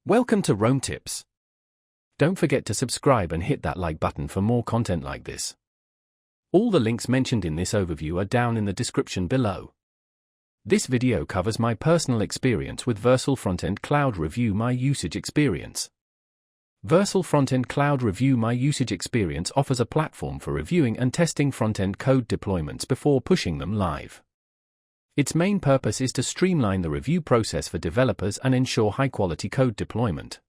Welcome to Rome Tips. Don't forget to subscribe and hit that like button for more content like this. All the links mentioned in this overview are down in the description below. This video covers my personal experience with Vercel Frontend Cloud Review My Usage Experience. Vercel Frontend Cloud Review My Usage Experience offers a platform for reviewing and testing front-end code deployments before pushing them live. Its main purpose is to streamline the review process for developers and ensure high-quality code deployment.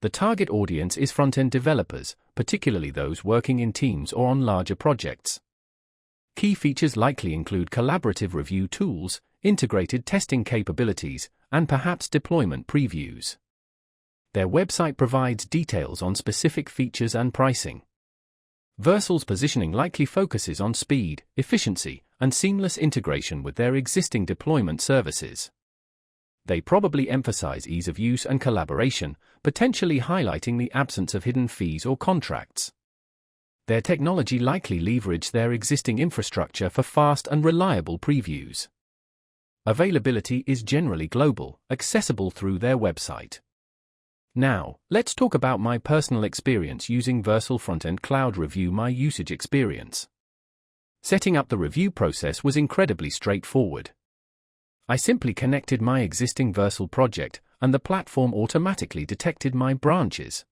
The target audience is front-end developers, particularly those working in teams or on larger projects. Key features likely include collaborative review tools, integrated testing capabilities, and perhaps deployment previews. Their website provides details on specific features and pricing. Vercel's positioning likely focuses on speed, efficiency, and seamless integration with their existing deployment services. They probably emphasize ease of use and collaboration, potentially highlighting the absence of hidden fees or contracts. Their technology likely leverage their existing infrastructure for fast and reliable previews. Availability is generally global, accessible through their website. Now, let's talk about my personal experience using Vercel Frontend Cloud Review My Usage Experience. Setting up the review process was incredibly straightforward. I simply connected my existing Vercel project, and the platform automatically detected my branches.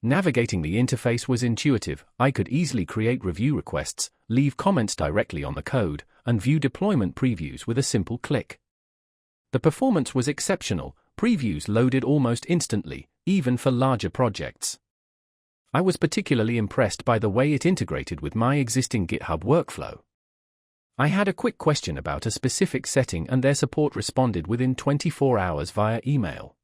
Navigating the interface was intuitive. I could easily create review requests, leave comments directly on the code, and view deployment previews with a simple click. The performance was exceptional. Previews loaded almost instantly, even for larger projects. I was particularly impressed by the way it integrated with my existing GitHub workflow. I had a quick question about a specific setting and their support responded within 24 hours via email.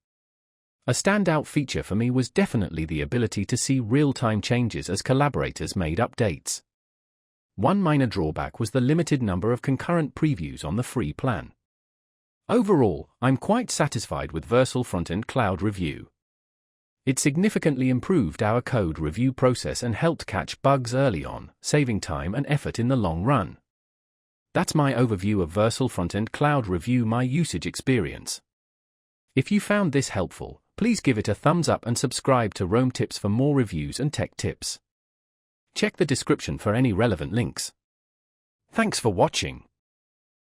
A standout feature for me was definitely the ability to see real-time changes as collaborators made updates. One minor drawback was the limited number of concurrent previews on the free plan. Overall, I'm quite satisfied with Vercel Frontend Cloud Review. It significantly improved our code review process and helped catch bugs early on, saving time and effort in the long run. That's my overview of Vercel Frontend Cloud Review My Usage Experience. If you found this helpful, please give it a thumbs up and subscribe to Rome Tips for more reviews and tech tips. Check the description for any relevant links. Thanks for watching.